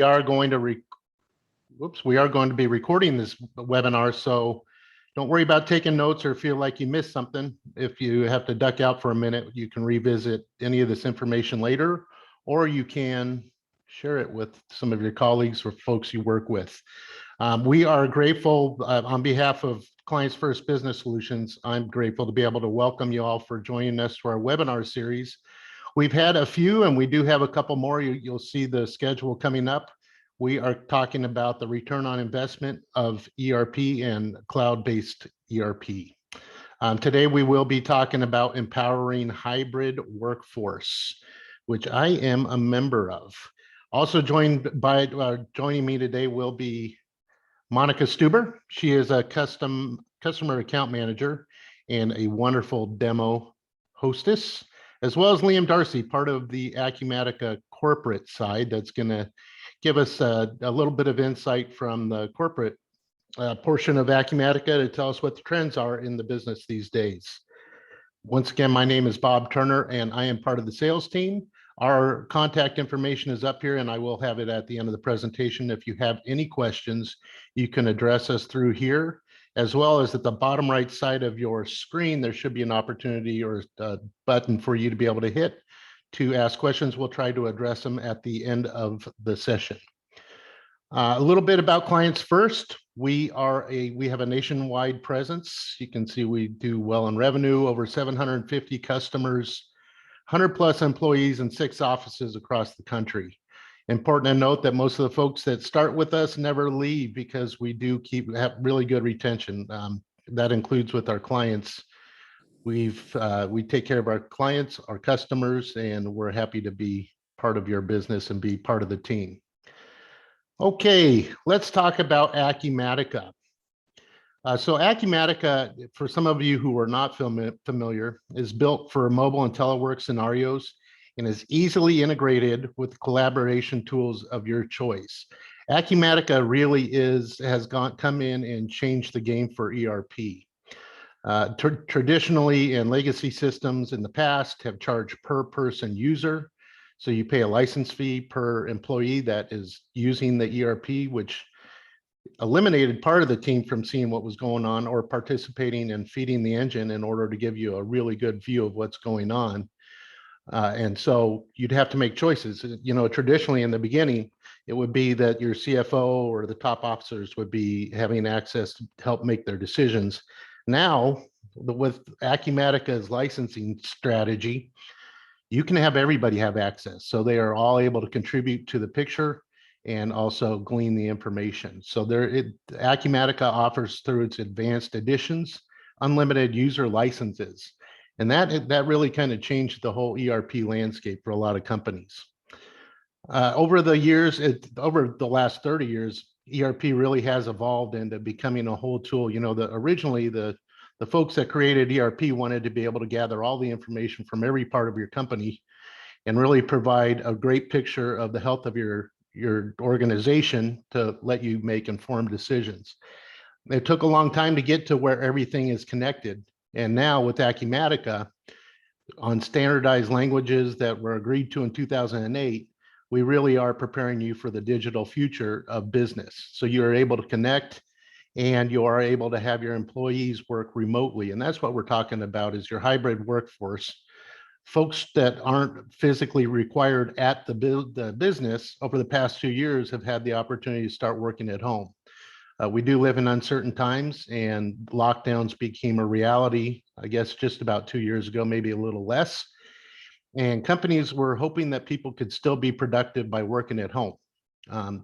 are going to we are going to be recording this webinar, so don't worry about taking notes or feel like you missed something. If you have to duck out for a minute, you can revisit any of this information later, or you can share it with some of your colleagues or folks you work with. We are grateful on behalf of Clients First Business Solutions. I'm grateful to be able to welcome you all for joining us for our webinar series. We've had a few, and we do have a couple more. You'll see the schedule coming up. We are talking about the return on investment of ERP and cloud-based ERP. Today, we will be talking about empowering hybrid workforce, which I am a member of. Also joining me today will be Monica Stuber. She is a customer account manager and a wonderful demo hostess, as well as Liam Darcy, part of the Acumatica corporate side, that's going to give us a little bit of insight from the corporate portion of Acumatica to tell us what the trends are in the business these days. Once again, my name is Bob Turner, and I am part of the sales team. Our contact information is up here, and I will have it at the end of the presentation. If you have any questions, you can address us through here, as well as at the bottom right side of your screen, there should be an opportunity or a button for you to be able to hit to ask questions. We'll try to address them at the end of the session. A little bit about Clients First. We have a nationwide presence. You can see we do well in revenue, over 750 customers, 100 plus employees, and 6 offices across the country. Important to note that most of the folks that start with us never leave, because we do have really good retention. That includes with our clients. We take care of our clients, our customers, and we're happy to be part of your business and be part of the team. Okay, let's talk about Acumatica. So Acumatica, for some of you who are not familiar, is built for mobile and telework scenarios and is easily integrated with collaboration tools of your choice. Acumatica really has come in and changed the game for ERP. Traditionally, and legacy systems in the past have charged per person user. So you pay a license fee per employee that is using the ERP, which eliminated part of the team from seeing what was going on or participating and feeding the engine in order to give you a really good view of what's going on. And so you'd have to make choices. You know, traditionally in the beginning, it would be that your CFO or the top officers would be having access to help make their decisions. Now, with Acumatica's licensing strategy, you can have everybody have access. So they are all able to contribute to the picture and also glean the information. So Acumatica offers, through its advanced editions, unlimited user licenses. And that really kind of changed the whole ERP landscape for a lot of companies. Over the last 30 years, ERP really has evolved into becoming a whole tool. You know, originally the folks that created ERP wanted to be able to gather all the information from every part of your company and really provide a great picture of the health of your organization to let you make informed decisions. It took a long time to get to where everything is connected. And now with Acumatica, on standardized languages that were agreed to in 2008, we really are preparing you for the digital future of business. So you're able to connect, and you are able to have your employees work remotely. And that's what we're talking about, is your hybrid workforce. Folks that aren't physically required at the business over the past few years have had the opportunity to start working at home. We do live in uncertain times, and lockdowns became a reality, I guess, just about 2 years ago, maybe a little less. And companies were hoping that people could still be productive by working at home.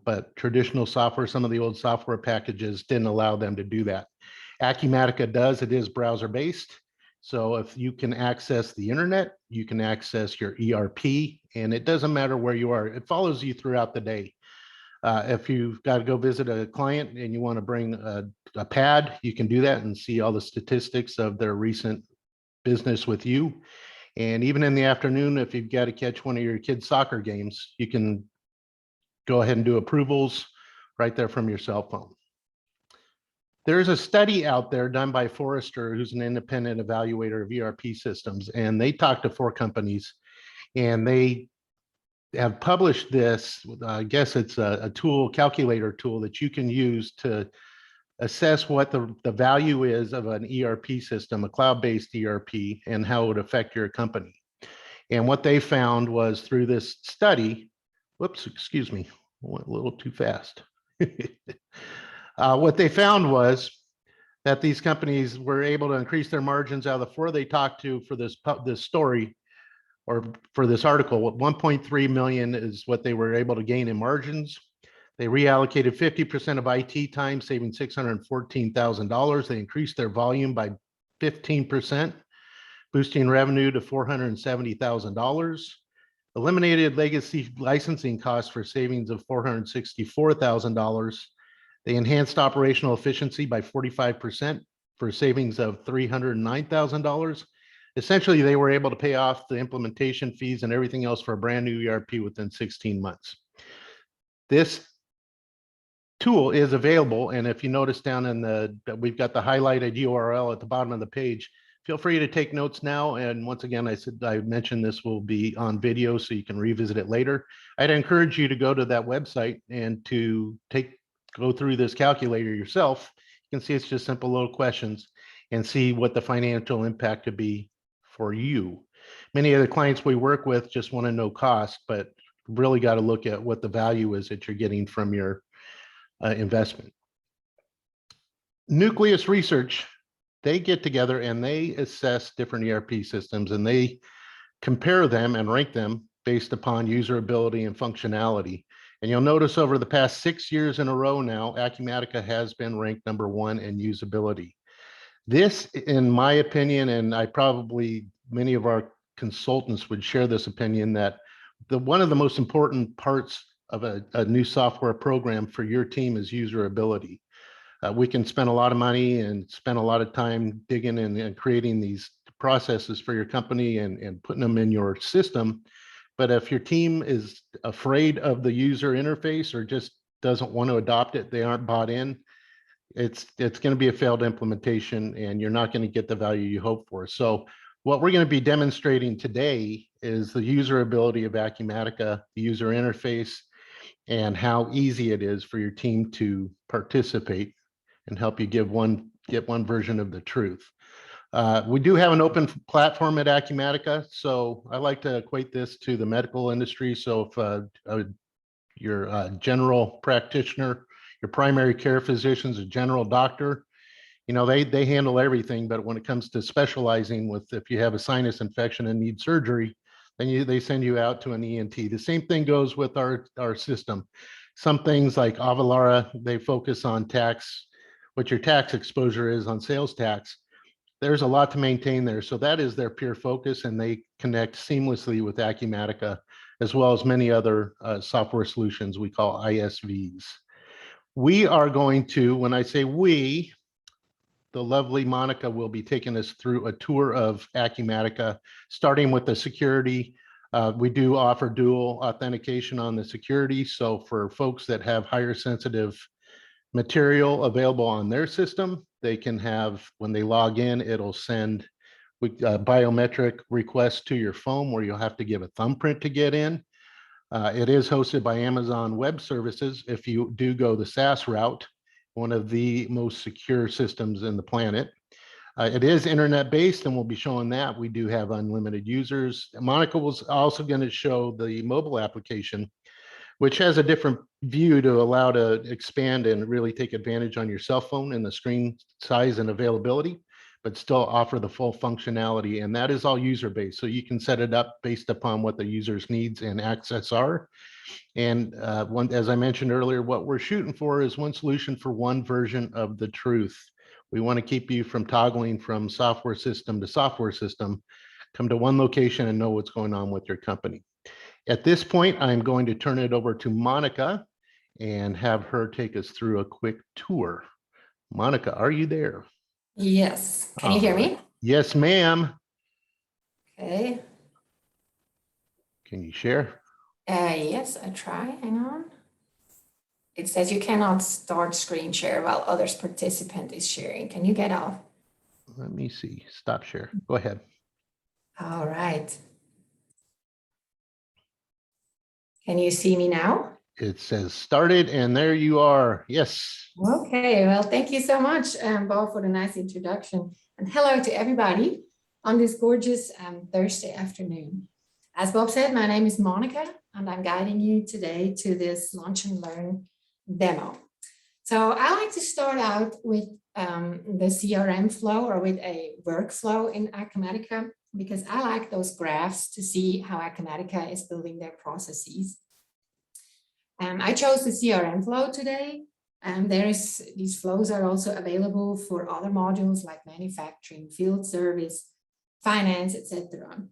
But traditional software, some of the old software packages didn't allow them to do that. Acumatica does. It is browser-based. So if you can access the internet, you can access your ERP, and it doesn't matter where you are. It follows you throughout the day. If you've got to go visit a client and you want to bring a pad, you can do that and see all the statistics of their recent business with you. And even in the afternoon, if you've got to catch one of your kids' soccer games, you can go ahead and do approvals right there from your cell phone. There's a study out there done by Forrester, who's an independent evaluator of ERP systems, and they talked to 4 companies, and they have published this. I guess it's a tool, calculator tool that you can use to assess what the value is of an ERP system, a cloud-based ERP, and how it would affect your company. And what they found was through this study, whoops, excuse me, I went a little too fast. What they found was that these companies were able to increase their margins out of the four they talked to for this story, or for this article. 1.3 million is what they were able to gain in margins. They reallocated 50% of IT time, saving $614,000. They increased their volume by 15%, boosting revenue to $470,000. Eliminated legacy licensing costs for savings of $464,000. They enhanced operational efficiency by 45% for savings of $309,000. Essentially, they were able to pay off the implementation fees and everything else for a brand new ERP within 16 months. This tool is available, and if you notice down in we've got the highlighted URL at the bottom of the page. Feel free to take notes now. And once again, I mentioned this will be on video, so you can revisit it later. I'd encourage you to go to that website and to go through this calculator yourself. You can see it's just simple little questions and see what the financial impact could be for you. Many of the clients we work with just want to know cost, but really got to look at what the value is that you're getting from your investment. Nucleus Research, they get together and they assess different ERP systems, and they compare them and rank them based upon usability and functionality. And you'll notice over the past 6 years in a row now, Acumatica has been ranked #1 in usability. This, in my opinion, and many of our consultants would share this opinion, that one of the most important parts of a new software program for your team is userability. We can spend a lot of money and spend a lot of time digging in and creating these processes for your company and putting them in your system. But if your team is afraid of the user interface or just doesn't want to adopt it, they aren't bought in, it's going to be a failed implementation, and you're not going to get the value you hope for. So what we're going to be demonstrating today is the usability of Acumatica, the user interface, and how easy it is for your team to participate and help you get one version of the truth. We do have an open platform at Acumatica, so I like to equate this to the medical industry. So if you're a general practitioner, your primary care physician's a general doctor, they handle everything. But when it comes to specializing if you have a sinus infection and need surgery, then they send you out to an ENT. The same thing goes with our system. Some things like Avalara, they focus on tax, what your tax exposure is on sales tax. There's a lot to maintain there. So that is their pure focus, and they connect seamlessly with Acumatica, as well as many other software solutions we call ISVs. We are going to, when I say we, the lovely Monica will be taking us through a tour of Acumatica, starting with the security. We do offer dual authentication on the security. So for folks that have higher sensitive material available on their system, they can have, when they log in, it'll send biometric requests to your phone where you'll have to give a thumbprint to get in. It is hosted by Amazon Web Services. If you do go the SaaS route, one of the most secure systems in the planet. It is internet-based, and we'll be showing that. We do have unlimited users. Monica was also going to show the mobile application, which has a different view to allow to expand and really take advantage on your cell phone and the screen size and availability, but still offer the full functionality. And that is all user-based. So you can set it up based upon what the user's needs and access are. And as I mentioned earlier, what we're shooting for is one solution for one version of the truth. We want to keep you from toggling from software system to software system. Come to one location and know what's going on with your company. At this point, I'm going to turn it over to Monica and have her take us through a quick tour. Monica, are you there? Yes. Can you hear me? Yes, ma'am. Okay. Can you share? Yes, I try. Hang on. It says you cannot start screen share while others participant is sharing. Can you get off? Let me see. Stop share. Go ahead. All right. Can you see me now? It says started, and there you are. Yes. Okay, well, thank you so much, Bob, for the nice introduction. And hello to everybody on this gorgeous Thursday afternoon. As Bob said, my name is Monica, and I'm guiding you today to this Launch and Learn demo. So I like to start out with the CRM flow or with a workflow in Acumatica, because I like those graphs to see how Acumatica is building their processes. I chose the CRM flow today. These flows are also available for other modules like manufacturing, field service, finance, etc.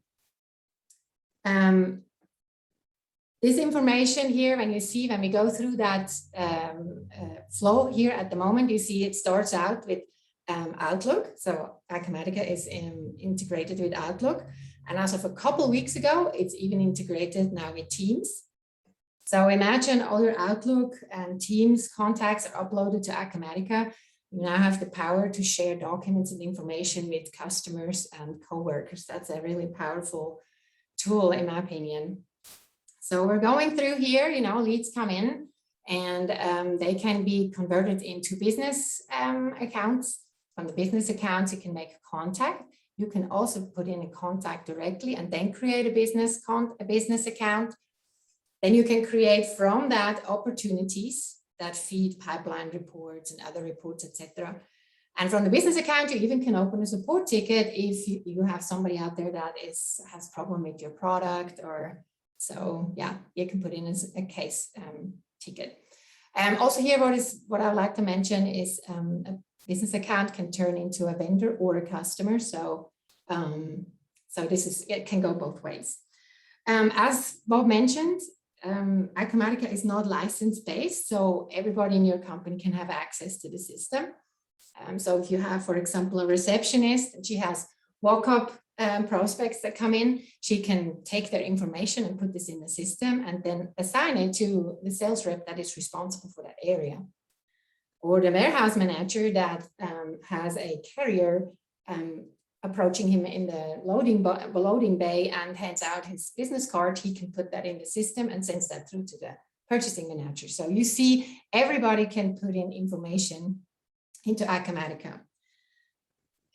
This information here, when we go through that flow here at the moment, you see it starts out with Outlook. So Acumatica is integrated with Outlook. And as of a couple of weeks ago, it's even integrated now with Teams. So imagine all your Outlook and Teams contacts are uploaded to Acumatica. You now have the power to share documents and information with customers and coworkers. That's a really powerful tool, in my opinion. So we're going through here, leads come in and they can be converted into business accounts. From the business accounts, you can make a contact. You can also put in a contact directly and then create a business account. Then you can create from that opportunities that feed pipeline reports and other reports, etc. And from the business account, you even can open a support ticket if you have somebody out there that has problem with your product, or so. Yeah, you can put in a case ticket. Also here, what I would like to mention is a business account can turn into a vendor or a customer. So it can go both ways. As Bob mentioned, Acumatica is not license-based, so everybody in your company can have access to the system. So if you have, for example, a receptionist and she has walk-up prospects that come in, she can take their information and put this in the system and then assign it to the sales rep that is responsible for that area. Or the warehouse manager that has a carrier approaching him in the loading bay and hands out his business card, he can put that in the system and sends that through to the purchasing manager. So you see, everybody can put in information into Acumatica.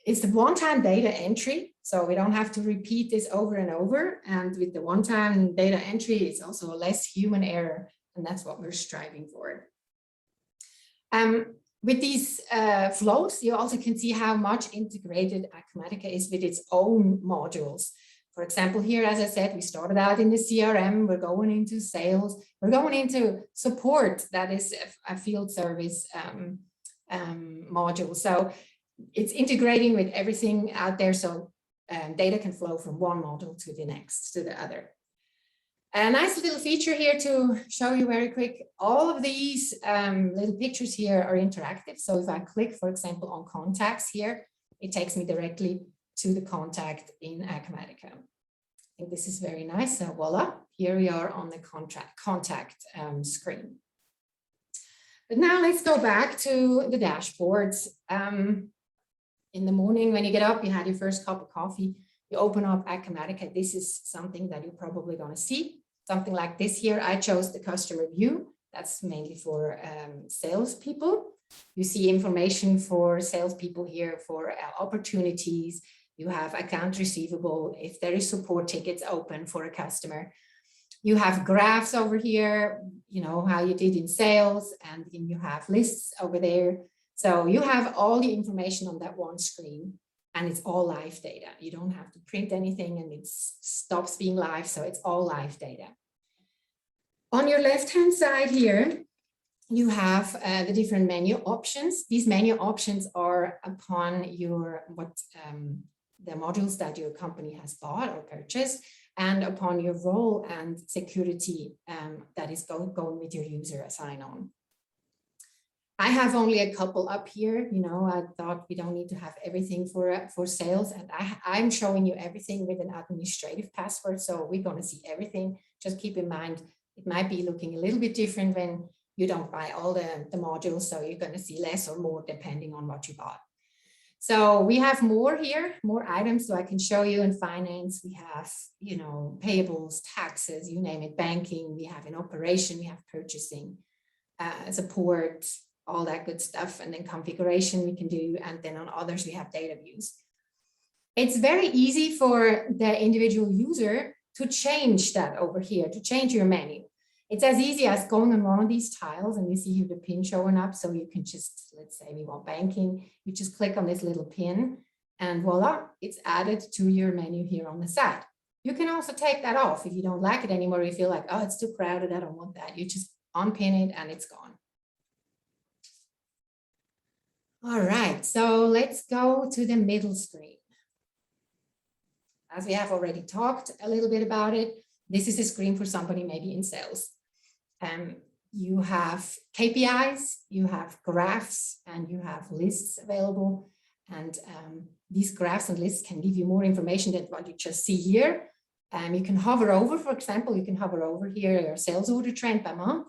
It's the one-time data entry, so we don't have to repeat this over and over. And with the one-time data entry, it's also less human error, and that's what we're striving for. With these flows, you also can see how much integrated Acumatica is with its own modules. For example, here, as I said, we started out in the CRM, we're going into sales, we're going into support, that is a field service module. So it's integrating with everything out there, so data can flow from one module to the next, to the other. A nice little feature here to show you very quick. All of these little pictures here are interactive. So if I click, for example, on contacts here, it takes me directly to the contact in Acumatica. I think this is very nice. So voila, here we are on the contact screen. But now let's go back to the dashboards. In the morning when you get up, you had your first cup of coffee, you open up Acumatica. This is something that you're probably going to see. Something like this here. I chose the customer view. That's mainly for salespeople. You see information for salespeople here for opportunities. You have account receivable if there is support tickets open for a customer. You have graphs over here, how you did in sales, and then you have lists over there. So you have all the information on that one screen. And it's all live data. You don't have to print anything and it stops being live. So it's all live data. On your left-hand side here, you have the different menu options. These menu options are upon the modules that your company has bought or purchased, and upon your role and security that is going with your user sign-on. I have only a couple up here. I thought we don't need to have everything for sales, and I'm showing you everything with an administrative password. So we're going to see everything. Just keep in mind, it might be looking a little bit different when you don't buy all the modules. So you're going to see less or more depending on what you bought. So we have more here, more items. So I can show you in finance, we have, you know, payables, taxes, you name it, banking, we have in operation, we have purchasing, support, all that good stuff. And then configuration we can do. And then on others, we have data views. It's very easy for the individual user to change that over here, to change your menu. It's as easy as going on one of these tiles and you see here the pin showing up. So you can just, let's say we want banking, you just click on this little pin and voila, it's added to your menu here on the side. You can also take that off if you don't like it anymore. You feel like, oh, it's too crowded, I don't want that. You just unpin it and it's gone. All right, so let's go to the middle screen. As we have already talked a little bit about it, this is a screen for somebody maybe in sales. You have KPIs, you have graphs, and you have lists available. And these graphs and lists can give you more information than what you just see here. You can hover over, for example, you can hover over here your sales order trend by month.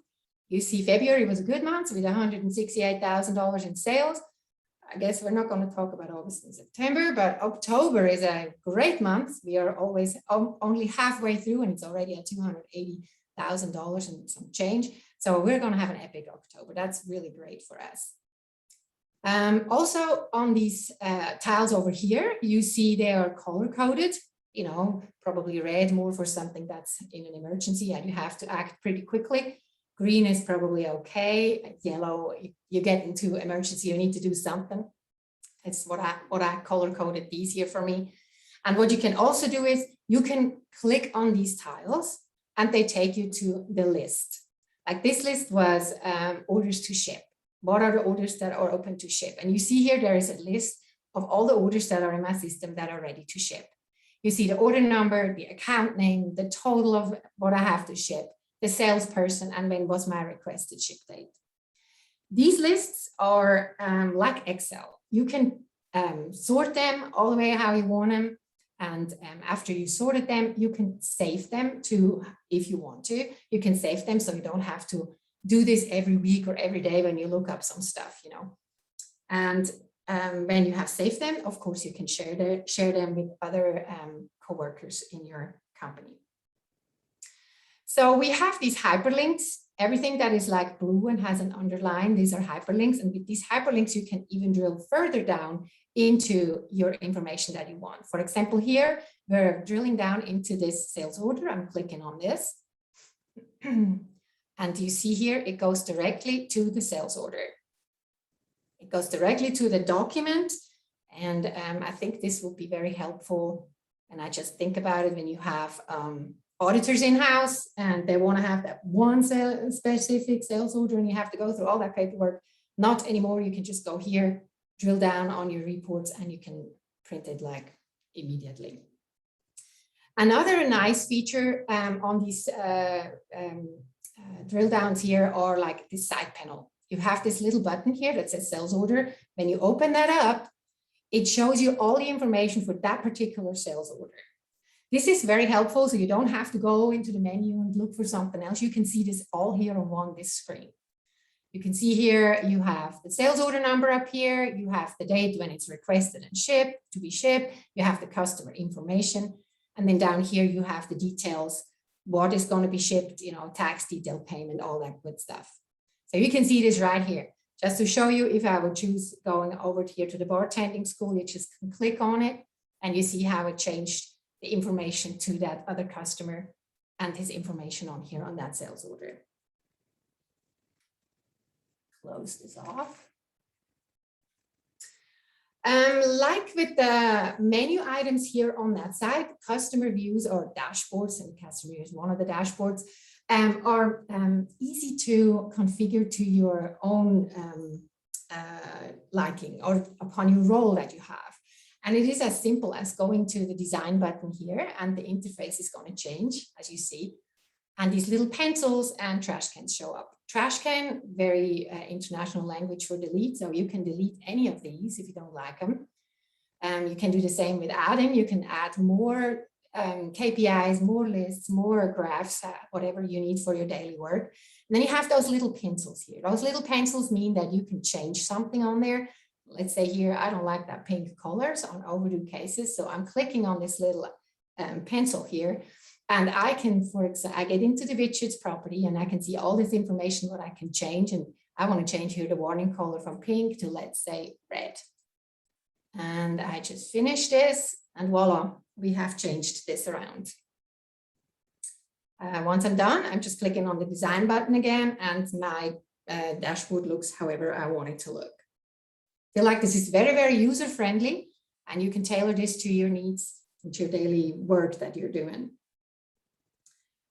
You see February was a good month with $168,000 in sales. I guess we're not going to talk about August and September, but October is a great month. We are always only halfway through and it's already at $280,000 and some change. So we're going to have an epic October. That's really great for us. Also on these tiles over here, you see they are color coded, you know, probably red more for something that's in an emergency and you have to act pretty quickly. Green is probably okay. Yellow, you get into emergency, you need to do something. It's what I color coded these here for me. And what you can also do is you can click on these tiles and they take you to the list. Like this list was orders to ship. What are the orders that are open to ship? And you see here, there is a list of all the orders that are in my system that are ready to ship. You see the order number, the account name, the total of what I have to ship, the salesperson, and when was my requested ship date. These lists are like Excel. You can sort them all the way how you want them. And after you sorted them, you can save them to, if you want to, you can save them so you don't have to do this every week or every day when you look up some stuff, you know. And when you have saved them, of course, you can share them with other coworkers in your company. So we have these hyperlinks. Everything that is like blue and has an underline, these are hyperlinks. And with these hyperlinks, you can even drill further down into your information that you want. For example, here, we're drilling down into this sales order. I'm clicking on this. And you see here, it goes directly to the sales order. It goes directly to the document. And I think this will be very helpful. And I just think about it when you have auditors in-house and they want to have that one specific sales order and you have to go through all that paperwork. Not anymore. You can just go here, drill down on your reports and you can print it like immediately. Another nice feature on these drill downs here are like this side panel. You have this little button here that says sales order. When you open that up, it shows you all the information for that particular sales order. This is very helpful, so you don't have to go into the menu and look for something else. You can see this all here on this screen. You can see here, you have the sales order number up here. You have the date when it's requested and shipped, to be shipped. You have the customer information. And then down here, you have the details, what is going to be shipped, you know, tax detail payment, all that good stuff. So you can see this right here. Just to show you, if I would choose going over here to the bartending school, you just can click on it and you see how it changed the information to that other customer and his information on here on that sales order. Close this off. Like with the menu items here on that side, customer views or dashboards, and customer views, one of the dashboards, are easy to configure to your own liking or upon your role that you have. And it is as simple as going to the design button here and the interface is going to change, as you see. And these little pencils and trash cans show up. Trash can, very international language for delete. So you can delete any of these if you don't like them. You can do the same with adding. You can add more KPIs, more lists, more graphs, whatever you need for your daily work. And then you have those little pencils here. Those little pencils mean that you can change something on there. let's say here, I don't like that pink colors on overdue cases. So I'm clicking on this little pencil here, and I can, for example, I get into the widgets property and I can see all this information what I can change. And I want to change here the warning color from pink to, let's say, red. And I just finish this, and voila, we have changed this around. Once I'm done, I'm just clicking on the design button again, and my dashboard looks however I want it to look. I feel like this is very, very user-friendly, and you can tailor this to your needs and to your daily work that you're doing.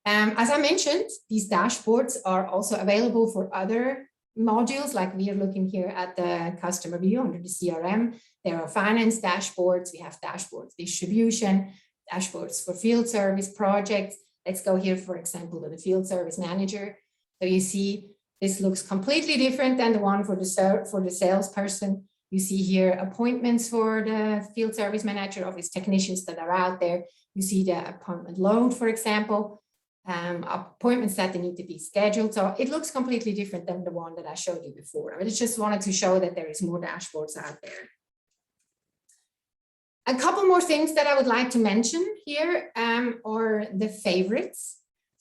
As I mentioned, these dashboards are also available for other modules, like we are looking here at the customer view under the CRM. There are finance dashboards, we have dashboards distribution, dashboards for field service projects. Let's go here, for example, to the field service manager. So you see, this looks completely different than the one for the salesperson. You see here appointments for the field service manager, of his technicians that are out there. You see the appointment load, for example, appointments that they need to be scheduled. So it looks completely different than the one that I showed you before. I just wanted to show that there is more dashboards out there. A couple more things that I would like to mention here are the favorites.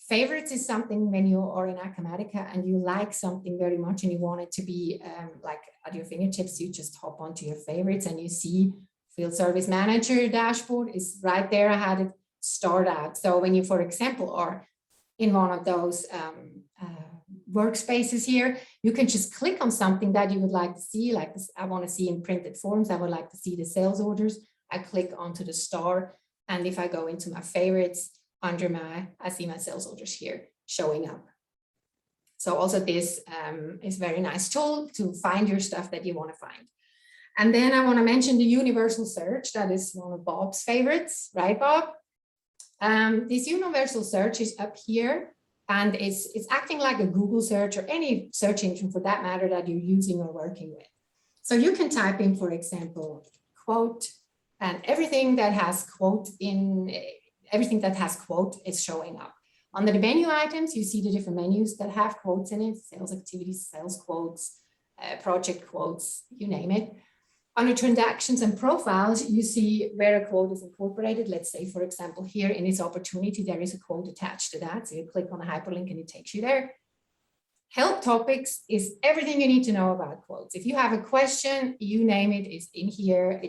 Favorites is something when you are in Acumatica and you like something very much and you want it to be like at your fingertips, you just hop onto your favorites and you see field service manager dashboard is right there. I had it start out. So when you, for example, are in one of those workspaces here, you can just click on something that you would like to see, like this, I want to see in printed forms. I would like to see the sales orders. I click onto the star, and if I go into my favorites, under my, I see my sales orders here showing up. So also this is a very nice tool to find your stuff that you want to find. And then I want to mention the universal search. That is one of Bob's favorites, right, Bob? This universal search is up here, and it's acting like a Google search or any search engine for that matter that you're using or working with. So you can type in, for example, quote, and everything that has quote is showing up. Under the menu items, you see the different menus that have quotes in it: sales activities, sales quotes, project quotes, you name it. Under transactions and profiles, you see where a quote is incorporated. Let's say, for example, here in this opportunity, there is a quote attached to that. So you click on a hyperlink and it takes you there. Help topics is everything you need to know about quotes. If you have a question, you name it, it's in here.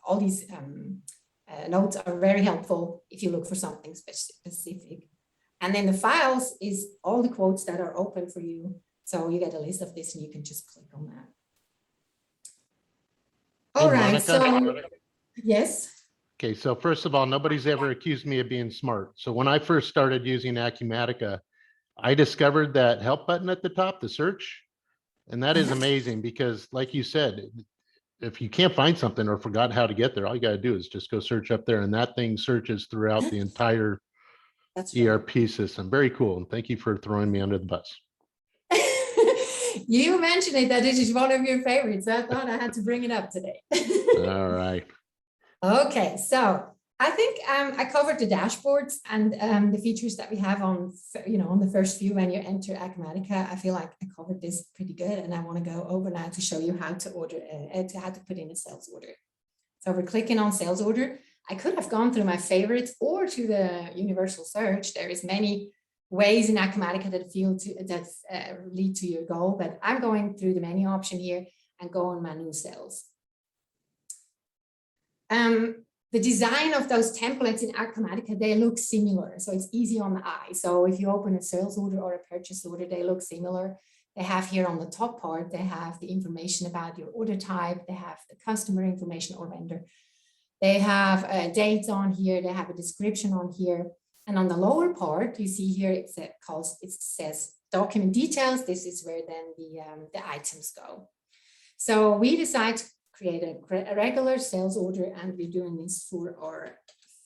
All these notes are very helpful if you look for something specific. And then the files is all the quotes that are open for you. So you get a list of this and you can just click on that. All right, Monica? so yes. Okay, so first of all, nobody's ever accused me of being smart. So when I first started using Acumatica, I discovered that help button at the top, the search, and that is amazing because like you said, if you can't find something or forgot how to get there, all you got to do is just go search up there and that thing searches throughout the entire ERP system. Very cool. And thank you for throwing me under the bus. You mentioned it, that this is one of your favorites. I thought I had to bring it up today. All right. Okay, so I think I covered the dashboards and the features that we have on, on the first view when you enter Acumatica. I feel like I covered this pretty good, and I want to go over now to show you how to order, how to put in a sales order. So we're clicking on sales order. I could have gone through my favorites or to the universal search. There is many ways in Acumatica that lead to your goal, but I'm going through the menu option here and go on my new sales. The design of those templates in Acumatica, they look similar. So it's easy on the eye. So if you open a sales order or a purchase order, they look similar. They have here on the top part, they have the information about your order type. They have the customer information or vendor. They have dates on here. They have a description on here. And on the lower part, you see here, it says document details. This is where then the items go. So we decide to create a regular sales order, and we're doing this for our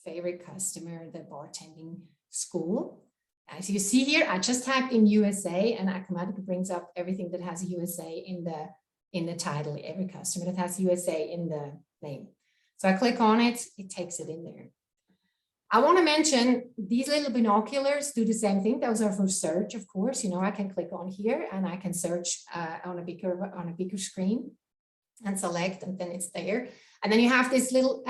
favorite customer, the bartending school. As you see here, I just typed in USA, and Acumatica brings up everything that has USA in the title, every customer that has USA in the name. So I click on it, it takes it in there. I want to mention these little binoculars do the same thing. Those are for search, of course. I can click on here and I can search on a bigger screen. and select, and then it's there. And then you have this little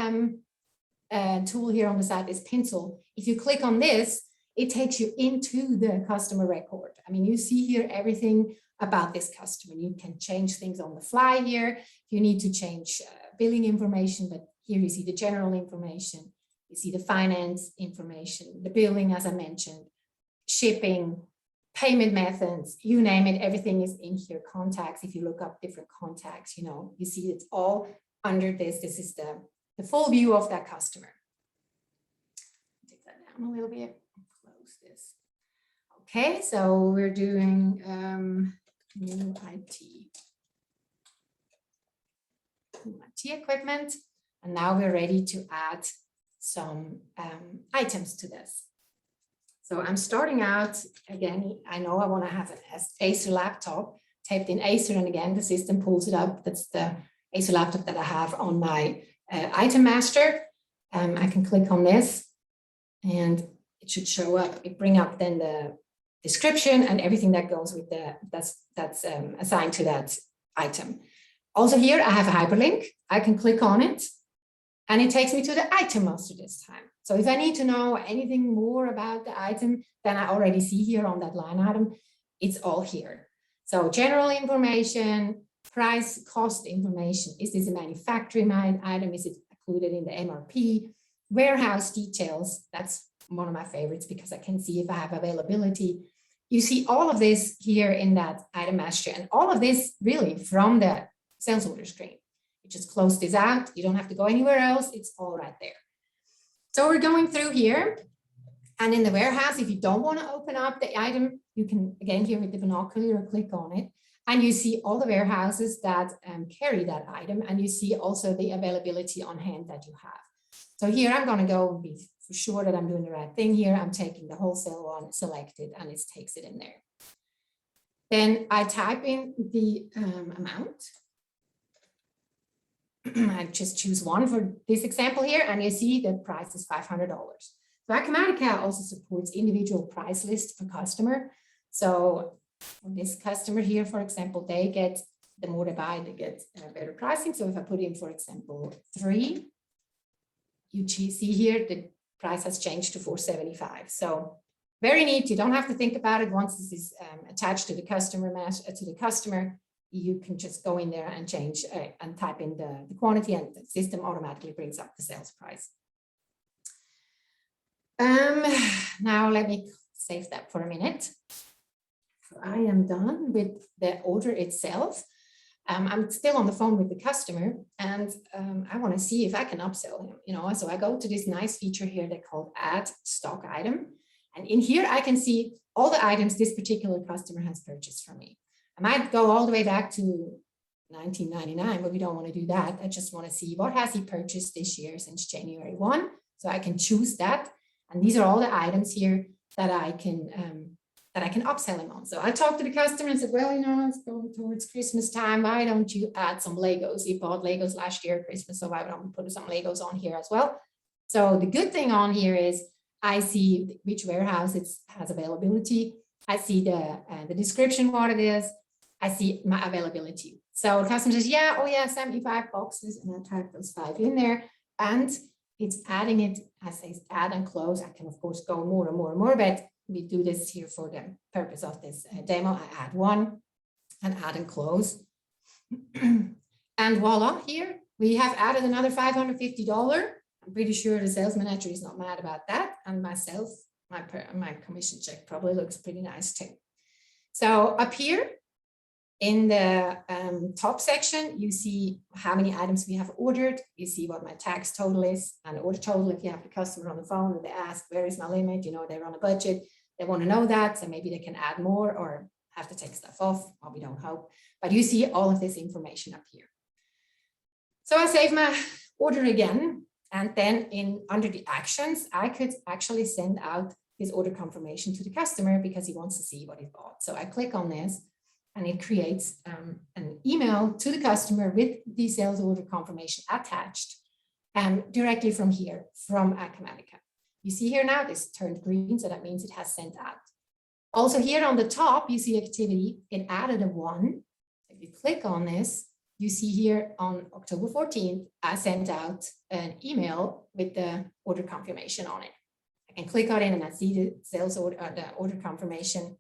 tool here on the side, this pencil. If you click on this, it takes you into the customer record. I mean, you see here everything about this customer. You can change things on the fly here. You need to change billing information, but here you see the general information. You see the finance information, the billing, as I mentioned, shipping, payment methods, you name it, everything is in here. Contacts, if you look up different contacts, you know, you see it's all under this. This is the full view of that customer. Take that down a little bit, close this. Okay, so we're doing new IT equipment, and now we're ready to add some items to this. So I'm starting out, again, I know I want to have an Acer laptop, typed in Acer, and again, the system pulls it up. That's the Acer laptop that I have on my item master. I can click on this and it should show up. It bring up then the description and everything that goes with that's assigned to that item. Also here, I have a hyperlink. I can click on it and it takes me to the item master this time. So if I need to know anything more about the item than I already see here on that line item, it's all here. So general information, price, cost information. Is this a manufacturing item? Is it included in the MRP? Warehouse details. That's one of my favorites because I can see if I have availability. You see all of this here in that item master, and all of this really from the sales order screen. You just close this out. You don't have to go anywhere else. It's all right there. So we're going through here, and in the warehouse, if you don't want to open up the item, you can, again, here with the binocular, click on it, and you see all the warehouses that carry that item, and you see also the availability on hand that you have. So here I'm going to go and be for sure that I'm doing the right thing here. I'm taking the wholesale one, select it, and it takes it in there. Then I type in the amount. I just choose one for this example here, and you see the price is $500. So Acumatica also supports individual price lists for customer. So for this customer here, for example, they get, the more they buy, they get better pricing. So if I put in, for example, 3, you see here the price has changed to $475. So very neat. You don't have to think about it. Once this is attached to the customer you can just go in there and change and type in the quantity, and the system automatically brings up the sales price. Now let me save that for a minute. So I am done with the order itself. I'm still on the phone with the customer, and I want to see if I can upsell him. You know, so I go to this nice feature here they call Add Stock Item, and in here I can see all the items this particular customer has purchased from me. I might go all the way back to 1999, but we don't want to do that. I just want to see what has he purchased this year since January 1. So I can choose that. And these are all the items here that I can upsell him on. So I talked to the customer and said, well, you know, it's going towards Christmas time. Why don't you add some Legos? He bought Legos last year at Christmas, so why don't we put some Legos on here as well? So the good thing on here is I see which warehouse it has availability. I see the description, what it is. I see my availability. So the customer says, yeah, oh yeah, 75 boxes, and I type those 5 in there, and it's adding it. I say add and close. I can of course go more and more and more, but we do this here for the purpose of this demo. I add 1 and add and close. And voila, here we have added another $550. I'm pretty sure the sales manager is not mad about that. And myself, my commission check probably looks pretty nice too. So up here in the top section, you see how many items we have ordered. You see what my tax total is and order total. If you have the customer on the phone and they ask, where is my limit? You know, they're on a budget. They want to know that. So maybe they can add more or have to take stuff off. Well, we don't hope. But you see all of this information up here. So I save my order again. And then under the actions, I could actually send out his order confirmation to the customer because he wants to see what he bought. So I click on this and it creates an email to the customer with the sales order confirmation attached directly from here, from Acumatica. You see here now, this turned green, so that means it has sent out. Also here on the top, you see activity, it added a 1. If you click on this, you see here on October 14th, I sent out an email with the order confirmation on it. I can click on it and I see the sales order, the order confirmation.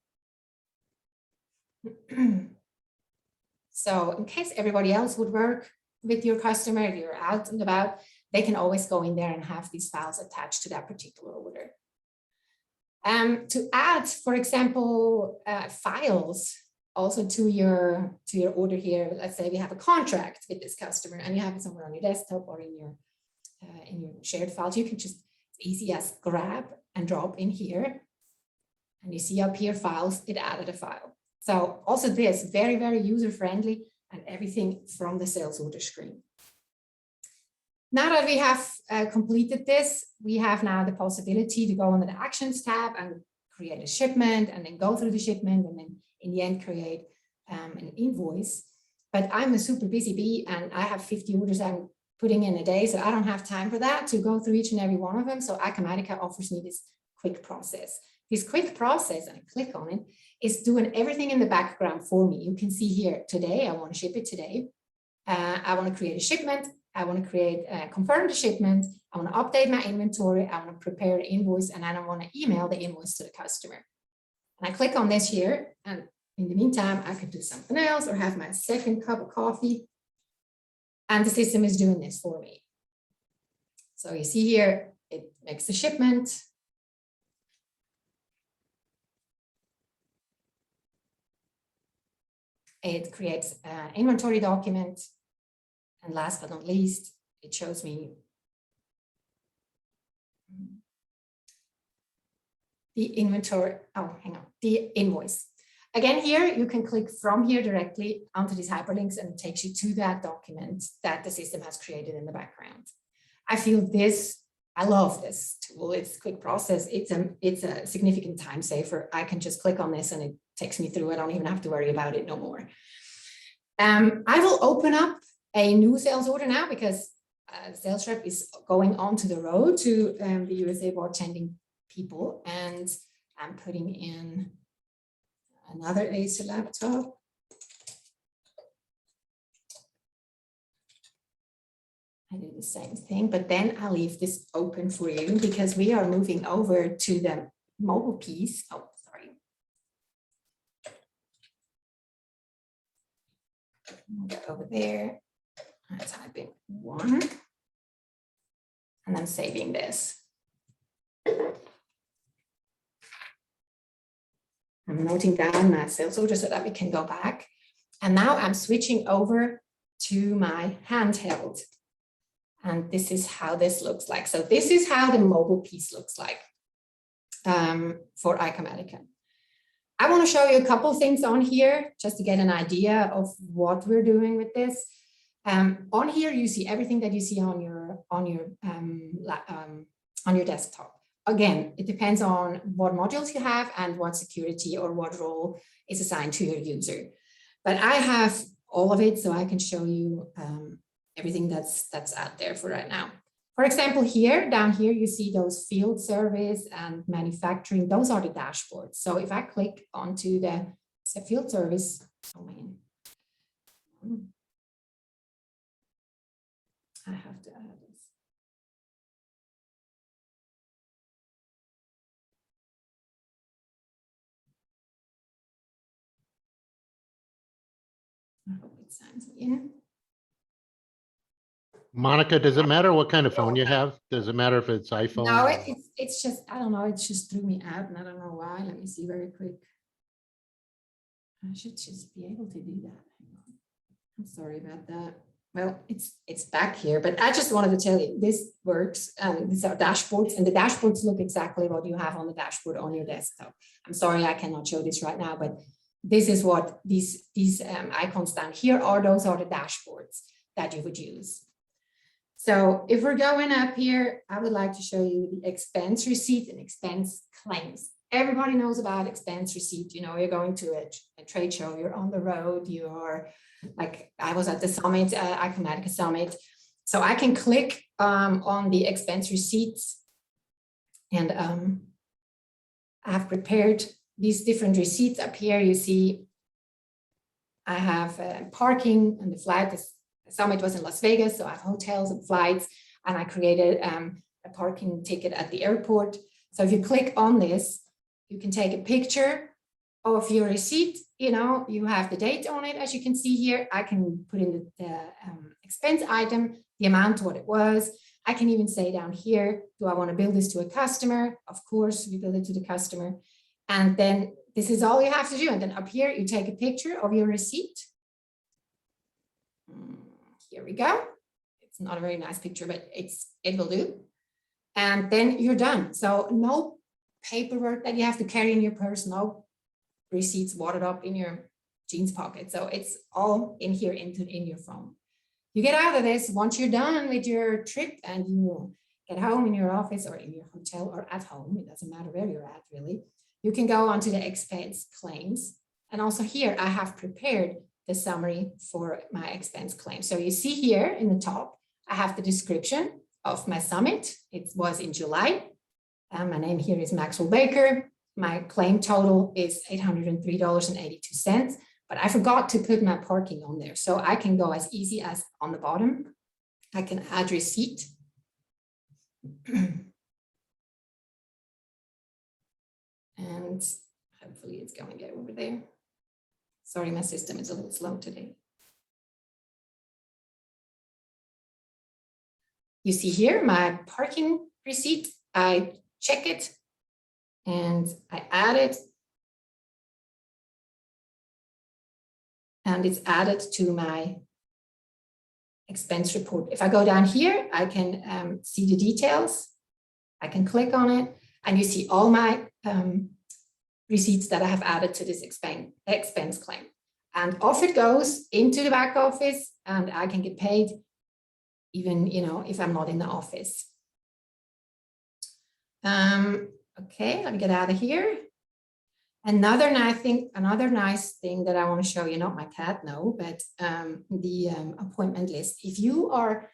So in case everybody else would work with your customer, if you're out and about, they can always go in there and have these files attached to that particular order. To add, for example, files also to your order here. Let's say we have a contract with this customer and you have it somewhere on your desktop or in your shared files. You can just, it's easy as grab and drop in here. And you see up here files, it added a file. So also this, very, very user-friendly and everything from the sales order screen. Now that we have completed this, we have now the possibility to go under the Actions tab and create a shipment and then go through the shipment and then in the end create an invoice. But I'm a super busy bee and I have 50 orders I'm putting in a day, so I don't have time for that to go through each and every one of them. So Acumatica offers me this quick process. This quick process, and I click on it, is doing everything in the background for me. You can see here today, I want to ship it today. I want to create a shipment. I want to create, confirm the shipment. I want to update my inventory. I want to prepare the invoice, and then I want to email the invoice to the customer. And I click on this here, and in the meantime, I could do something else or have my second cup of coffee. And the system is doing this for me. So you see here, it makes the shipment. It creates an inventory document. And last but not least, it shows me the inventory, the invoice. Again, here, you can click from here directly onto these hyperlinks and it takes you to that document that the system has created in the background. I feel this, I love this tool. It's a quick process. It's a significant time saver. I can just click on this and it takes me through. I don't even have to worry about it no more. I will open up a new sales order now because sales rep is going onto the road to the USA bartending people, and I'm putting in another Acer laptop. I do the same thing, but then I'll leave this open for you because we are moving over to the mobile piece. Oh, sorry. Go over there. I type in 1, and I'm saving this. I'm noting down my sales order so that we can go back. And now I'm switching over to my handheld. And this is how this looks like. So this is how the mobile piece looks like for Acumatica. I want to show you a couple of things on here just to get an idea of what we're doing with this. On here, you see everything that you see on your desktop. Again, it depends on what modules you have and what security or what role is assigned to your user. But I have all of it, so I can show you everything that's out there for right now. For example, here, down here, you see those field service and manufacturing. Those are the dashboards. So if I click onto the field service domain, I have to add this. I hope it signs me in. Monica, does it matter what kind of phone you have? Does it matter if it's iPhone? No, it's just, I don't know, it just threw me out and I don't know why. Let me see very quick. I should just be able to do that. I'm sorry about that. Well, it's back here, but I just wanted to tell you this works. These are dashboards, and the dashboards look exactly what you have on the dashboard on your desktop. I'm sorry I cannot show this right now, but this is what these icons down here are. Those are the dashboards that you would use. So if we're going up here, I would like to show you the expense receipt and expense claims. Everybody knows about expense receipt. You know, you're going to a trade show, you're on the road, you're like, I was at the summit, Acumatica summit. So I can click on the expense receipts, and I have prepared these different receipts up here. You see I have parking and the flight. The summit was in Las Vegas, so I have hotels and flights, and I created a parking ticket at the airport. So if you click on this, you can take a picture of your receipt. You know, you have the date on it, as you can see here. I can put in the expense item, the amount, what it was. I can even say down here, do I want to bill this to a customer? Of course, we bill it to the customer. And then this is all you have to do. And then up here, you take a picture of your receipt. Here we go. It's not a very nice picture, but it will do. And then you're done. So no paperwork that you have to carry in your purse, no receipts wadded up in your jeans pocket. So it's all in here in your phone. You get out of this once you're done with your trip and you get home in your office or in your hotel or at home. It doesn't matter where you're at, really. You can go onto the expense claims. And also here, I have prepared the summary for my expense claim. So you see here in the top, I have the description of my summit. It was in July. My name here is Maxwell Baker. My claim total is $803.82, but I forgot to put my parking on there. So I can go as easy as on the bottom. I can add receipt. And hopefully it's going to get over there. Sorry, my system is a little slow today. You see here my parking receipt. I check it and I add it. And it's added to my expense report. If I go down here, I can see the details. I can click on it and you see all my receipts that I have added to this expense claim. And off it goes into the back office and I can get paid even, you know, if I'm not in the office. Okay, let me get out of here. Another nice thing that I want to show you, not my cat, no, but the appointment list. If you are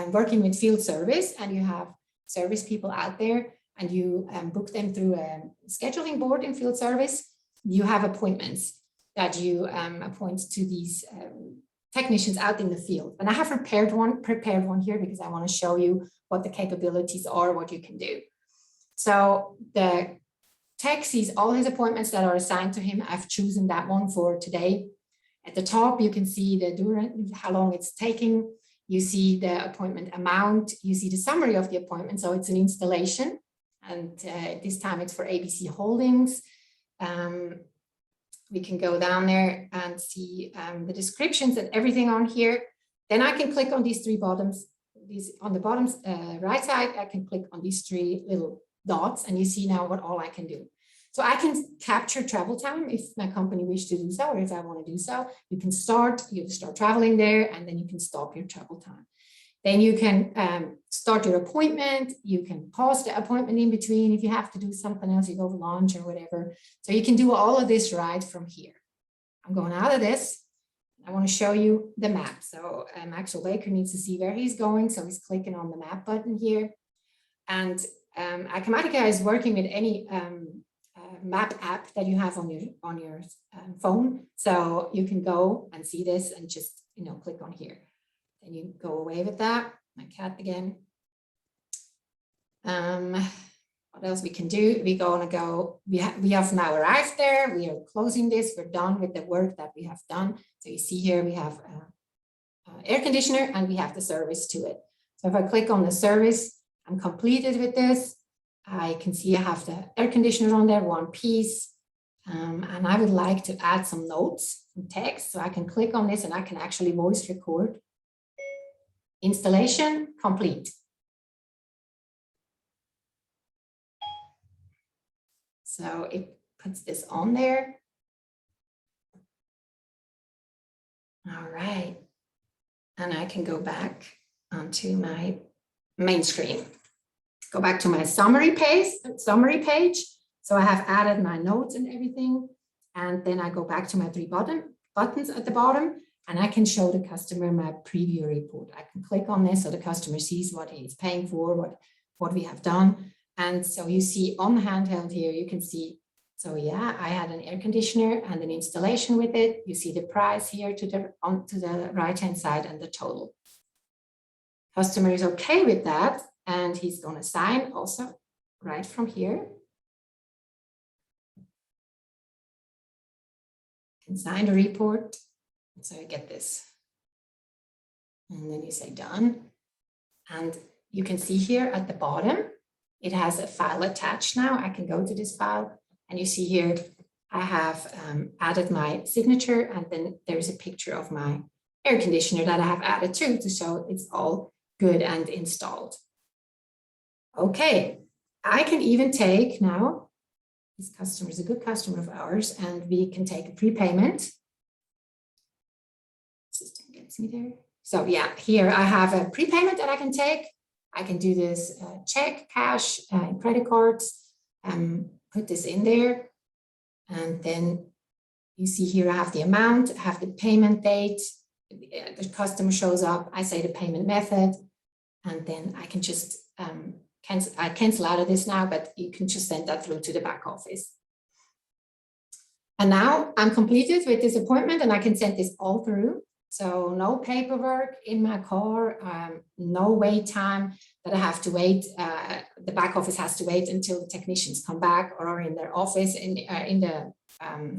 working with field service and you have service people out there and you book them through a scheduling board in field service, you have appointments that you appoint to these technicians out in the field. And I have prepared one here because I want to show you what the capabilities are, what you can do. So the tech sees all his appointments that are assigned to him. I've chosen that one for today. At the top, you can see the how long it's taking. You see the appointment amount. You see the summary of the appointment. So it's an installation. And this time it's for ABC Holdings. We can go down there and see the descriptions and everything on here. Then I can click on these three buttons. On the bottom right side, I can click on these three little dots and you see now what all I can do. So I can capture travel time if my company wishes to do so, or if I want to do so. You start traveling there and then you can stop your travel time. Then you can start your appointment. You can pause the appointment in between. If you have to do something else, you go to lunch or whatever. So you can do all of this right from here. I'm going out of this. I want to show you the map. So Maxwell Baker needs to see where he's going. So he's clicking on the map button here. And Acumatica is working with any map app that you have on your phone. So you can go and see this and just, you know, click on here. Then you go away with that. My cat again. What else we can do? We're going to go, we have now arrived there. We are closing this. We're done with the work that we have done. So you see here, we have air conditioner and we have the service to it. So if I click on the service, I'm completed with this. I can see I have the air conditioner on there, one piece. And I would like to add some notes and text. So I can click on this and I can actually voice record. Installation complete. So it puts this on there. All right. And I can go back onto my main screen. Go back to my summary page. So I have added my notes and everything. And then I go back to my three buttons at the bottom. And I can show the customer my preview report. I can click on this so the customer sees what he's paying for, what we have done. And so you see on the handheld here, you can see So yeah, I had an air conditioner and an installation with it. You see the price here to the right-hand side and the total. Customer is okay with that, and he's going to sign also right from here. Can sign the report. So you get this. And then you say done. And you can see here at the bottom, it has a file attached now. I can go to this file and you see here, I have added my signature, and then there's a picture of my air conditioner that I have added too to show it's all good and installed. Okay, I can even take now, this customer is a good customer of ours, and we can take a prepayment. System gets me there. So yeah, here I have a prepayment that I can take. I can do this check, cash, credit cards, put this in there. And then you see here, I have the amount, I have the payment date, the customer shows up, I say the payment method, and then I can just cancel out of this now, but you can just send that through to the back office. And now I'm completed with this appointment, and I can send this all through. So no paperwork in my car, no wait time that I have to wait. The back office has to wait until the technicians come back or are in their office in the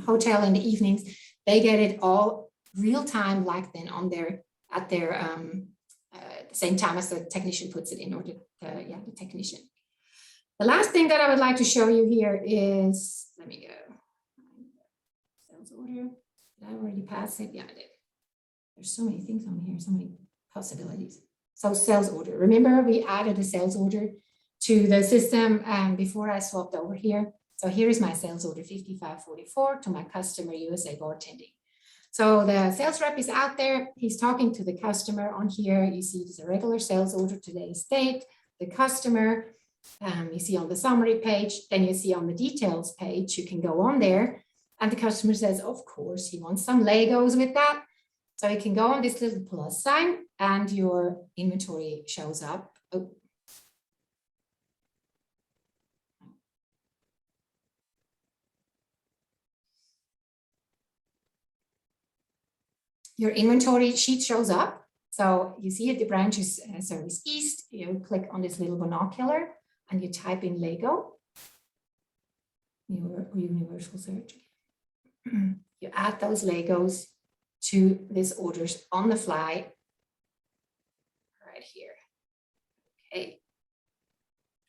hotel in the evenings. They get it all real time, like then on at the same time as the technician puts it in, or the technician. The last thing that I would like to show you here is, let me go. Sales order. Did I already pass it? Yeah, I did. There's so many things on here, so many possibilities. So sales order. Remember, we added a sales order to the system before I swapped over here. So here is my sales order 5544 to my customer, USA bartending. So the sales rep is out there. He's talking to the customer on here. You see there's a regular sales order, today's date, the customer. You see on the summary page, then you see on the details page, you can go on there. And the customer says, of course, he wants some Legos with that. So you can go on this little plus sign and your inventory shows up. Oh. Your inventory sheet shows up. So you see it, the branch is Service East. You click on this little binocular and you type in Lego, your universal search. You add those Legos to this orders on the fly right here. Okay.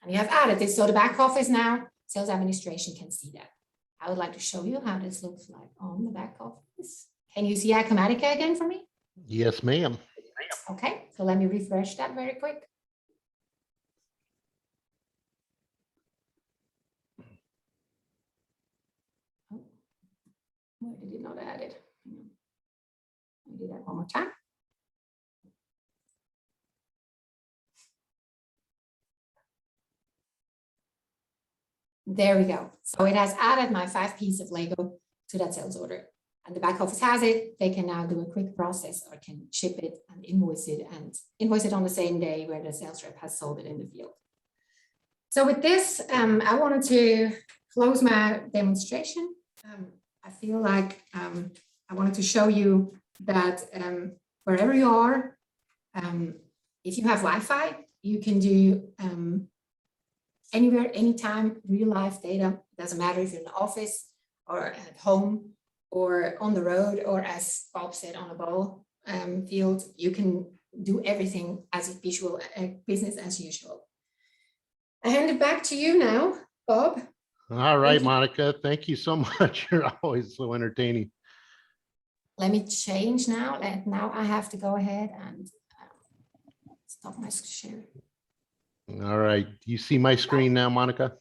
And you have added this. So the back office now, sales administration can see that. I would like to show you how this looks like on the back office. Can you see Acumatica again for me? Yes, ma'am. Okay, so let me refresh that very quick. Oh, why did it not add it? Let me do that one more time. There we go. So it has added my 5 pieces of Lego to that sales order. And the back office has it. They can now do a quick process or can ship it and invoice it on the same day where the sales rep has sold it in the field. So with this, I wanted to close my demonstration. I feel like I wanted to show you that wherever you are, if you have Wi-Fi, you can do anywhere, anytime, real life data. It doesn't matter if you're in the office or at home or on the road, or as Bob said, on a ball field. You can do everything as a visual business as usual. I hand it back to you now, Bob. All right, Monica, thank you so much. You're always so entertaining. Let me change now. Now I have to go ahead and stop my share. All right, you see my screen now, Monica?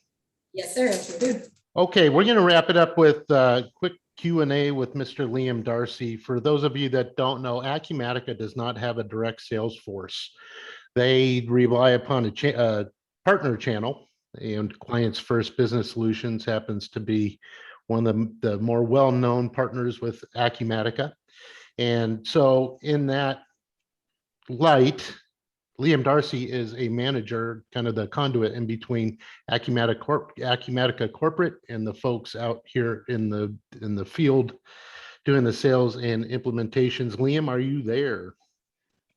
Yes, sir, I sure do. Okay, we're going to wrap it up with a quick Q&A with Mr. Liam Darcy. For those of you that don't know, Acumatica does not have a direct sales force. They rely upon a partner channel, and Clients First Business Solutions happens to be one of the more well-known partners with Acumatica. And so in that light, Liam Darcy is a manager, kind of the conduit in between Acumatica corporate and the folks out here in the field doing the sales and implementations. Liam, are you there?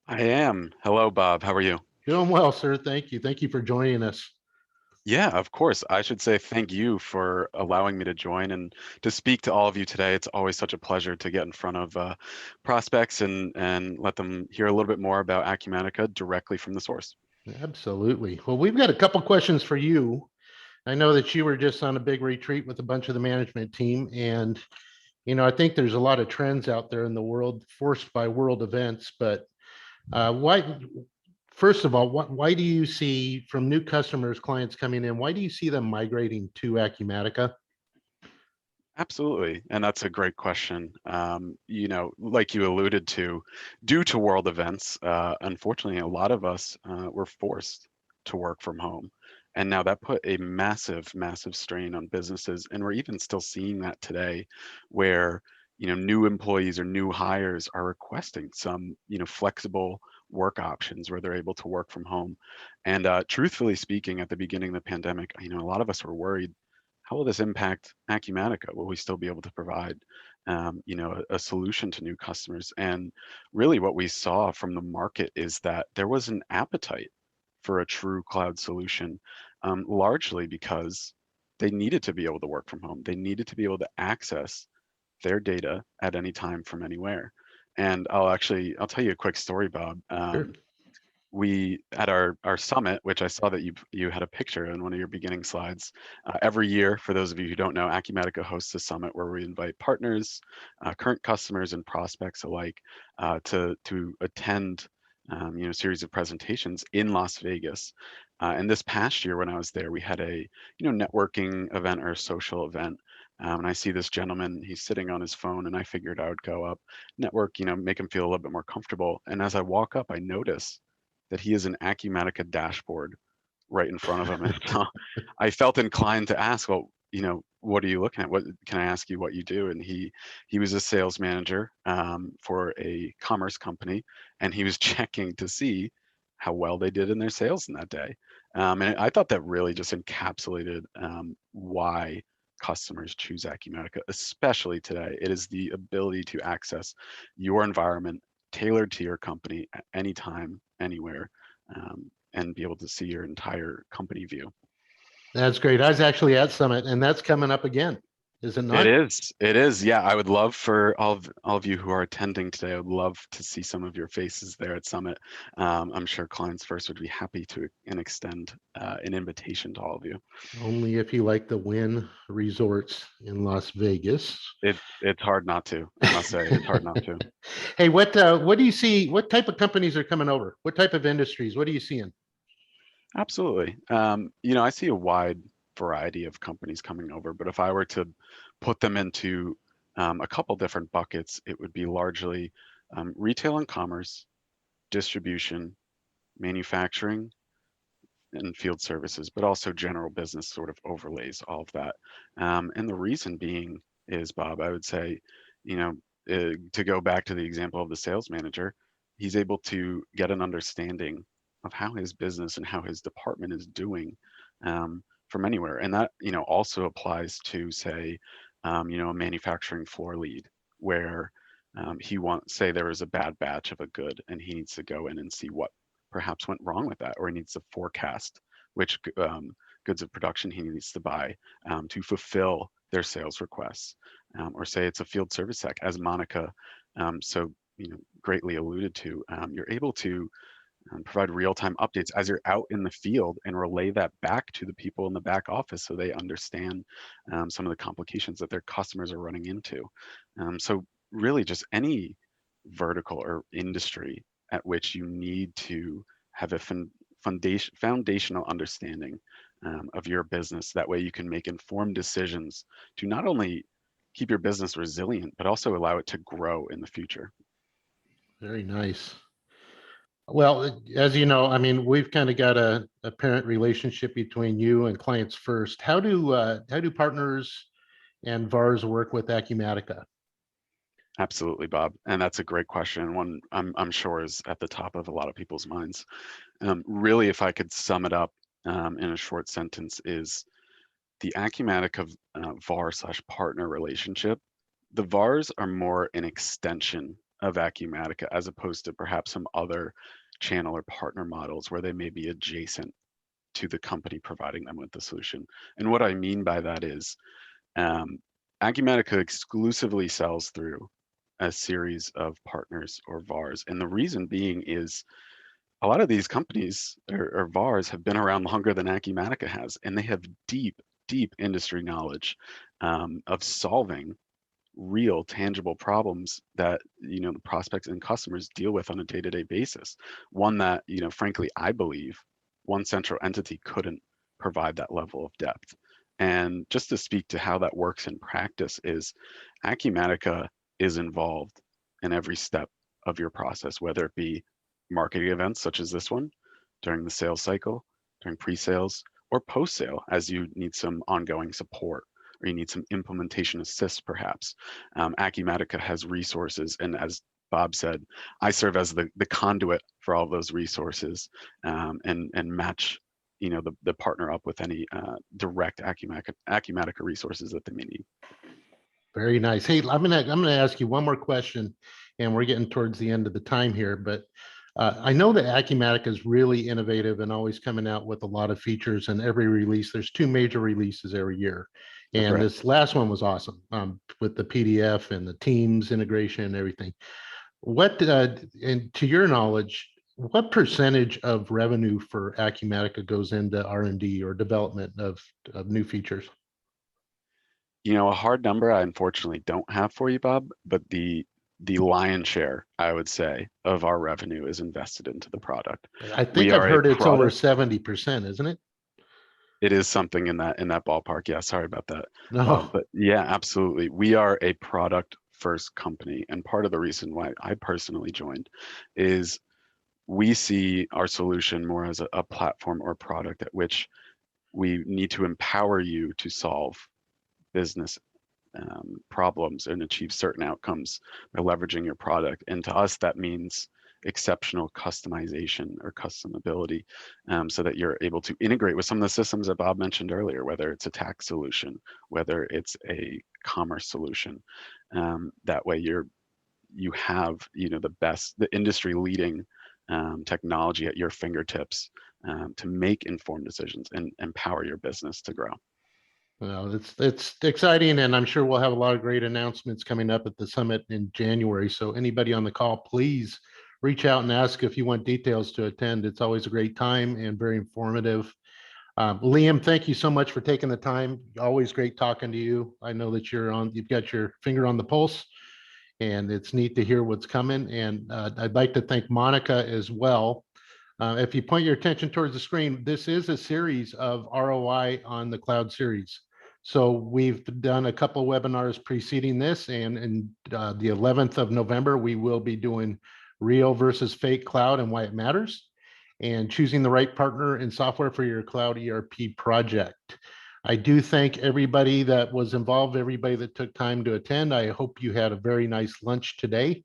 I am. Hello, Bob. How are you? Doing well, sir. Thank you. Thank you for joining us. Yeah, of course. I should say thank you for allowing me to join and to speak to all of you today. It's always such a pleasure to get in front of prospects and let them hear a little bit more about Acumatica directly from the source. Absolutely. Well, we've got a couple questions for you. I know that you were just on a big retreat with a bunch of the management team, and I think there's a lot of trends out there in the world forced by world events. But why? First of all, why do you see from new customers, clients coming in? Why do you see them migrating to Acumatica? Absolutely. And that's a great question. Like you alluded to, due to world events, unfortunately, a lot of us were forced to work from home. And now that put a massive, massive strain on businesses. And we're even still seeing that today where, new employees or new hires are requesting some, flexible work options where they're able to work from home. And truthfully speaking, at the beginning of the pandemic, a lot of us were worried, how will this impact Acumatica? Will we still be able to provide, a solution to new customers? And really, what we saw from the market is that there was an appetite for a true cloud solution, largely because they needed to be able to work from home. They needed to be able to access their data at any time from anywhere. And I'll tell you a quick story, Bob. Sure. We at our summit, which I saw that you had a picture in one of your beginning slides. Every year, for those of you who don't know, Acumatica hosts a summit where we invite partners, current customers, and prospects alike to attend a series of presentations in Las Vegas. And this past year, when I was there, we had a networking event or a social event. And I see this gentleman, he's sitting on his phone, and I figured I would go up, network, make him feel a little bit more comfortable. And as I walk up, I notice that he has an Acumatica dashboard right in front of him. And so I felt inclined to ask, well, what are you looking at? What can I ask you what you do? And he was a sales manager for a commerce company, and he was checking to see how well they did in their sales in that day. And I thought that really just encapsulated why customers choose Acumatica, especially today. It is the ability to access your environment tailored to your company at any time, anywhere, and be able to see your entire company view. That's great. I was actually at Summit, and that's coming up again, is it It not? is. It is. Yeah, I would love for all of you who are attending today, I would love to see some of your faces there at Summit. I'm sure Clients First would be happy to and extend an invitation to all of you. Only if you like the Wynn Resorts in Las Vegas. It's hard not to. I must say, it's hard not to. Hey, what do you see? What type of companies are coming over? What type of industries? What are you seeing? Absolutely. I see a wide variety of companies coming over, but if I were to put them into a couple different buckets, it would be largely retail and commerce, distribution, manufacturing, and field services, but also general business sort of overlays all of that. And the reason being is, Bob, I would say, to go back to the example of the sales manager, he's able to get an understanding of how his business and how his department is doing from anywhere. And that, also applies to, say, a manufacturing floor lead where say there was a bad batch of a good and he needs to go in and see what perhaps went wrong with that, or he needs to forecast which goods of production he needs to buy to fulfill their sales requests. Or say it's a field service tech, as Monica so greatly alluded to. You're able to provide real-time updates as you're out in the field and relay that back to the people in the back office so they understand some of the complications that their customers are running into. So really just any vertical or industry at which you need to have a foundational understanding of your business. That way you can make informed decisions to not only keep your business resilient, but also allow it to grow in the future. Very nice. Well, as you know, I mean, we've kind of got a parent relationship between you and Clients First. How do partners and VARs work with Acumatica? Absolutely, Bob. And that's a great question. One I'm sure is at the top of a lot of people's minds. Really, if I could sum it up in a short sentence, is the Acumatica VAR/partner relationship. The VARs are more an extension of Acumatica as opposed to perhaps some other channel or partner models where they may be adjacent to the company providing them with the solution. And what I mean by that is Acumatica exclusively sells through a series of partners or VARs. And the reason being is a lot of these companies or VARs have been around longer than Acumatica has, and they have deep, deep industry knowledge of solving real tangible problems that the prospects and customers deal with on a day-to-day basis. One that frankly I believe one central entity couldn't provide that level of depth. And just to speak to how that works in practice is Acumatica is involved in every step of your process, whether it be marketing events such as this one, during the sales cycle, during pre-sales, or post-sale as you need some ongoing support or you need some implementation assist perhaps. Acumatica has resources, and as Bob said, I serve as the conduit for all those resources and match the partner up with any direct Acumatica resources that they may need. Very nice. Hey, I'm gonna ask you one more question, and we're getting towards the end of the time here, but I know that Acumatica is really innovative and always coming out with a lot of features, and every release, there's 2 major releases every year. That's And right. this last one was awesome with the PDF and the Teams integration and everything. What, and to your knowledge, what percentage of revenue for Acumatica goes into R&D or development of new features? A hard number I unfortunately don't have for you, Bob, but the lion's share, I would say, of our revenue is invested into the product. I We think I've are a heard it's over product. 70%, isn't it? It is something in that ballpark. Yeah, sorry about that, Bob. No. But yeah, absolutely. We are a product first company. And part of the reason why I personally joined is we see our solution more as a platform or product at which we need to empower you to solve business problems and achieve certain outcomes by leveraging your product. And to us, that means exceptional customization or customability so that you're able to integrate with some of the systems that Bob mentioned earlier, whether it's a tax solution, whether it's a commerce solution. That way you have the industry leading technology at your fingertips to make informed decisions and empower your business to grow. Well, it's exciting, and I'm sure we'll have a lot of great announcements coming up at the summit in January. So anybody on the call, please reach out and ask if you want details to attend. It's always a great time and very informative. Liam, thank you so much for taking the time. Always great talking to you. I know that you've got your finger on the pulse, and it's neat to hear what's coming. And I'd like to thank Monica as well. If you point your attention towards the screen, this is a series of ROI on the cloud series. So we've done a couple of webinars preceding this, and the 11th of November, we will be doing real versus fake cloud and why it matters, and choosing the right partner and software for your cloud ERP project. I do thank everybody that was involved, everybody that took time to attend. I hope you had a very nice lunch today.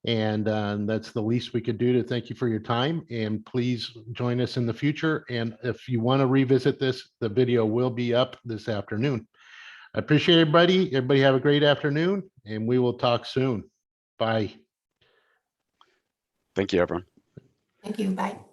And that's the least we could do to thank you for your time. And please join us in the future. And if you want to revisit this, the video will be up this afternoon. I appreciate everybody. Everybody have a great afternoon, and we will talk soon. Bye. Thank you, everyone. Thank you. Bye.